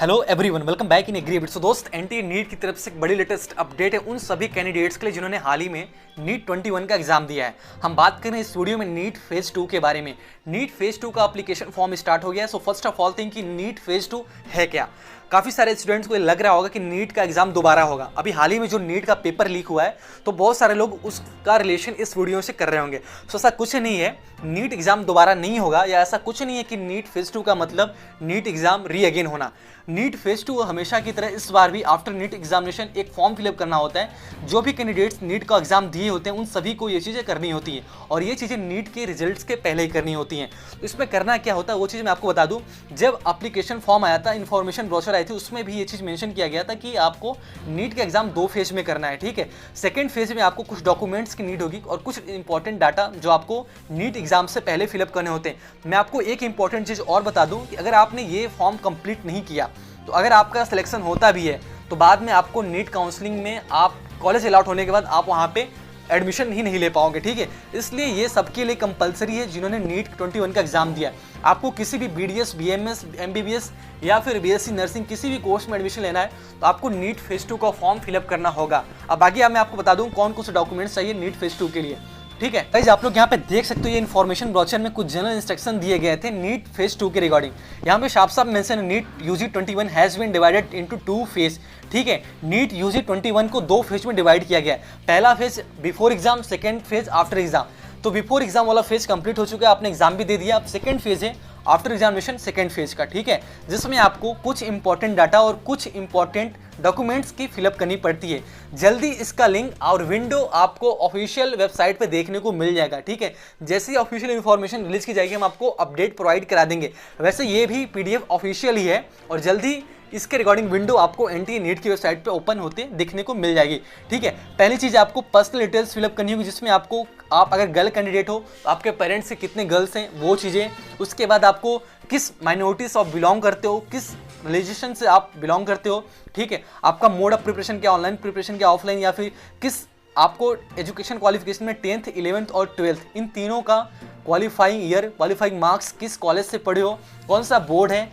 Hello everyone, welcome back in agri bit. So दोस्त, NTA NEET की तरफ से एक बड़ी लेटेस्ट अपडेट है उन सभी कैंडिडेट्स के लिए जिन्होंने हाल ही में नीट 21 का एग्जाम दिया है। हम बात करें इस वीडियो में नीट फेज 2 के बारे में। नीट फेज 2 का एप्लीकेशन फॉर्म स्टार्ट हो गया है। So first of all thing कि नीट फेज 2 है क्या। काफ़ी सारे स्टूडेंट्स को लग रहा होगा कि नीट का एग्जाम दोबारा होगा। अभी हाल ही में जो नीट का पेपर लीक हुआ है तो बहुत सारे लोग उसका रिलेशन इस वीडियो से कर रहे होंगे। सो ऐसा कुछ नहीं है, नीट एग्जाम दोबारा नहीं होगा, या ऐसा कुछ नहीं है कि नीट फेज 2 का मतलब नीट एग्जाम री अगेन होना। नीट फेज 2 हमेशा की तरह इस बार भी आफ्टर नीट एग्जामिनेशन एक फॉर्म फिलअप करना होता है। जो भी कैंडिडेट्स नीट का एग्जाम दिए होते हैं उन सभी को ये चीज़ें करनी होती हैं, और ये चीज़ें नीट के रिजल्ट्स के पहले ही करनी होती हैं। तो इसमें करना क्या होता है वो चीज़ मैं आपको बता दूं। जब एप्लीकेशन फॉर्म आया था, इन्फॉर्मेशन ब्रोशर आई थी, उसमें भी ये चीज़ मेंशन किया गया था कि आपको नीट का एग्जाम 2 फेज में करना है। ठीक है, सेकेंड फेज में आपको कुछ डॉक्यूमेंट्स की नीड होगी और कुछ इंपॉर्टेंट डाटा जो आपको नीट एग्जाम से पहले फिलअप करने होते हैं। मैं आपको एक इंपॉर्टेंट चीज़ और बता दूं कि अगर आपने ये फॉर्म कंप्लीट नहीं किया तो अगर आपका सिलेक्शन होता भी है तो बाद में आपको नीट काउंसलिंग में आप कॉलेज अलॉट होने के बाद आप वहाँ पे एडमिशन ही नहीं ले पाओगे। ठीक है, इसलिए ये सबके लिए कंपलसरी है जिन्होंने नीट 21 का एग्जाम दिया है। आपको किसी भी बीडीएस, बीएमएस, एमबीबीएस या फिर बीएससी नर्सिंग किसी भी कोर्स में एडमिशन लेना है तो आपको नीट फेज 2 का फॉर्म फिलअप करना होगा। अब आगे मैं आपको बता दूं कौन कौन से डॉक्यूमेंट्स चाहिए नीट फेज 2 के लिए। ठीक है गाइस, आप लोग यहाँ पे देख सकते हो ये इन्फॉर्मेशन ब्रोचर में कुछ जनरल इंस्ट्रक्शन दिए गए थे नीट फेज 2 के रिगार्डिंग। यहाँ पे साफ साफ मेंशन है NEET UG 21 has been divided into 2 phase. ठीक है, नीट यूजी 21 को 2 फेज में डिवाइड किया गया है। पहला phase before exam, second phase after exam. तो बिफोर एग्जाम वाला फेज कंप्लीट हो चुका है, आपने एग्जाम भी दे दिया। अब सेकेंड फेज है आफ्टर एग्जामिनेशन, सेकेंड फेज का। ठीक है, जिसमें आपको कुछ इंपॉर्टेंट डाटा और कुछ इंपॉर्टेंट डॉक्यूमेंट्स की फिलअप करनी पड़ती है। जल्दी इसका लिंक और विंडो आपको ऑफिशियल वेबसाइट पे देखने को मिल जाएगा। ठीक है, जैसे ही ऑफिशियल इन्फॉर्मेशन रिलीज की जाएगी हम आपको अपडेट प्रोवाइड करा देंगे। वैसे ये भी पीडीएफ ऑफिशियल ही है और जल्दी इसके रिगार्डिंग विंडो आपको एनटीए नीट की वेबसाइट पे ओपन होते देखने को मिल जाएगी। ठीक है, पहली चीज़ आपको पर्सनल डिटेल्स फिलअप करनी होगी, जिसमें आपको आप अगर गर्ल कैंडिडेट हो तो आपके पेरेंट्स से कितने गर्ल्स हैं वो चीज़ें। उसके बाद आपको किस माइनॉरिटीज आप बिलोंग करते हो, किस रिलीजन से आप बिलोंग करते हो। ठीक है, आपका मोड ऑफ प्रिपरेशन क्या, ऑनलाइन प्रिपरेशन क्या, ऑफलाइन, या फिर किस आपको एजुकेशन क्वालिफिकेशन में 10th, 11th और 12th इन तीनों का क्वालिफाइंग ईयर, क्वालिफाइंग मार्क्स, किस कॉलेज से पढ़े हो, कौन सा बोर्ड है,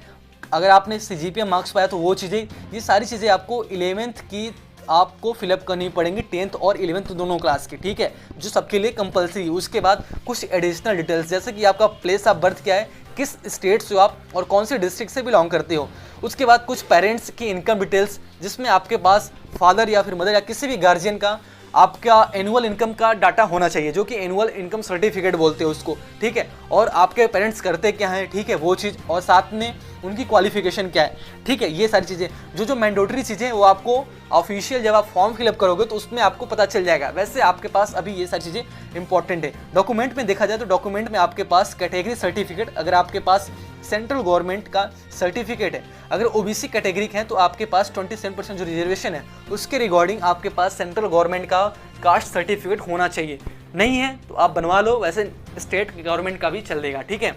अगर आपने सीजीपीए मार्क्स पाया तो वो चीज़ें, ये सारी चीज़ें आपको 11th की आपको फिलअप करनी पड़ेंगी, 10th और 11th दोनों क्लास की। ठीक है, जो सबके लिए कंपलसरी। उसके बाद कुछ एडिशनल डिटेल्स जैसे कि आपका प्लेस ऑफ बर्थ क्या है, किस स्टेट से हो आप और कौन से डिस्ट्रिक्ट से बिलोंग करते हो। उसके बाद कुछ पेरेंट्स की इनकम डिटेल्स, जिसमें आपके पास फादर या फिर मदर या किसी भी गार्जियन का आपका एनुअल इनकम का डाटा होना चाहिए, जो कि एनुअल इनकम सर्टिफिकेट बोलते हैं उसको। ठीक है, और आपके पेरेंट्स करते क्या हैं, ठीक है, वो चीज़, और साथ में उनकी क्वालिफिकेशन क्या है। ठीक है, ये सारी चीज़ें जो मैंडेटरी चीज़ें वो आपको ऑफिशियल जब आप फॉर्म फिलअप करोगे तो उसमें आपको पता चल जाएगा। वैसे आपके पास अभी ये सारी चीज़ें इंपॉर्टेंट है। डॉक्यूमेंट में देखा जाए तो डॉक्यूमेंट में आपके पास कैटेगरी सर्टिफिकेट, अगर आपके पास सेंट्रल गवर्नमेंट का सर्टिफिकेट है, अगर ओबीसी कैटेगरी है तो आपके पास 27% जो रिजर्वेशन है उसके रिगार्डिंग आपके पास सेंट्रल गवर्नमेंट का कास्ट सर्टिफिकेट होना चाहिए। नहीं है तो आप बनवा लो, वैसे स्टेट गवर्नमेंट का भी चल देगा। ठीक है,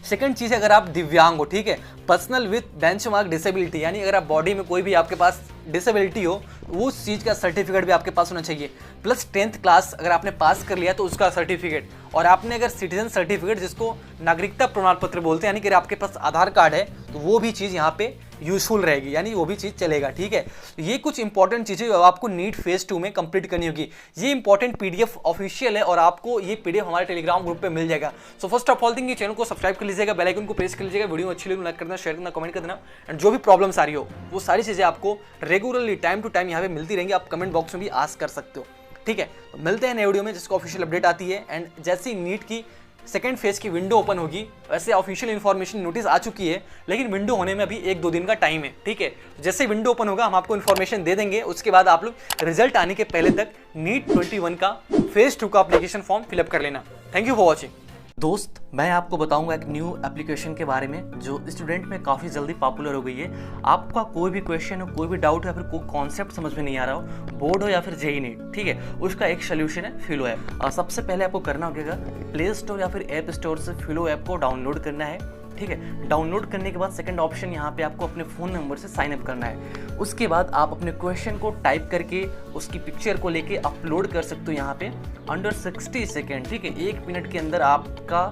सेकंड चीज़ है अगर आप दिव्यांग हो, ठीक है, पर्सनल विथ बेंचमार्क डिसेबिलिटी, यानी अगर आप बॉडी में कोई भी आपके पास डिसेबिलिटी हो तो उस चीज़ का सर्टिफिकेट भी आपके पास होना चाहिए। प्लस 10th क्लास अगर आपने पास कर लिया तो उसका सर्टिफिकेट, और आपने अगर सिटीजन सर्टिफिकेट जिसको नागरिकता प्रमाण पत्र बोलते हैं, यानी कि आपके पास आधार कार्ड है तो वो भी चीज़ यहाँ पे यूजफुल रहेगी, यानी वो भी चीज़ चलेगा। ठीक है, ये कुछ इंपॉर्टेंट चीज़ें आपको नीट फेज 2 में कंप्लीट करनी होगी। ये इंपॉर्टेंट पीडीएफ ऑफिशियल है और आपको ये पीडीएफ हमारे टेलीग्राम ग्रुप पे मिल जाएगा। So first of all thing, ये चैनल को सब्सक्राइब कर लीजिएगा, बेल आइकन को प्रेस कर लीजिएगा, वीडियो अच्छी लगी लाइक करना, शेयर करना, कमेंट कर देना, एंड जो भी प्रॉब्लम्स आ रही हो वो सारी चीज़ें आपको रेगुलरली टाइम टू टाइम यहाँ पे मिलती रहेंगी। आप कमेंट बॉक्स में भी आस्क कर सकते हो। ठीक है, तो मिलते हैं नए वीडियो में जिसको ऑफिशियल अपडेट आती है। एंड जैसे ही नीट की सेकेंड फेज की विंडो ओपन होगी, वैसे ऑफिशियल इन्फॉर्मेशन नोटिस आ चुकी है, लेकिन विंडो होने में अभी 1-2 दिन का टाइम है। ठीक है, जैसे विंडो ओपन होगा हम आपको इन्फॉर्मेशन दे देंगे। उसके बाद आप लोग रिजल्ट आने के पहले तक नीट 21 का फेज 2 का एप्लीकेशन फॉर्म फिलअप कर लेना। Thank you for watching. दोस्त, मैं आपको बताऊंगा एक न्यू एप्लीकेशन के बारे में जो स्टूडेंट में काफ़ी जल्दी पॉपुलर हो गई है। आपका कोई भी क्वेश्चन हो, कोई भी डाउट हो या फिर कोई कॉन्सेप्ट समझ में नहीं आ रहा हो, बोर्ड हो या फिर जेईई नीट, ठीक है, उसका एक सोल्यूशन है फिलो ऐप। और सबसे पहले आपको करना होगा प्ले स्टोर या फिर ऐप स्टोर से फिलो ऐप को डाउनलोड करना है। ठीक है, डाउनलोड करने के बाद सेकंड ऑप्शन यहाँ पे आपको अपने फ़ोन नंबर से साइन अप करना है। उसके बाद आप अपने क्वेश्चन को टाइप करके उसकी पिक्चर को लेके अपलोड कर सकते हो यहाँ पे अंडर 60 सेकेंड। ठीक है, 1 मिनट के अंदर आपका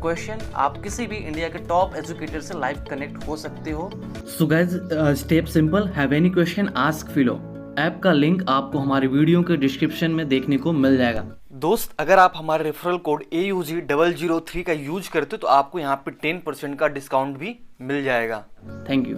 क्वेश्चन, आप किसी भी इंडिया के टॉप एजुकेटर से लाइव कनेक्ट हो सकते हो। So guys, step simple, have any question ask फिलो। App का लिंक आपको हमारे वीडियो के डिस्क्रिप्शन में देखने को मिल जाएगा। दोस्त, अगर आप हमारे रेफरल कोड AUG003 का यूज करते हो तो आपको यहाँ पे 10% का डिस्काउंट भी मिल जाएगा। Thank you.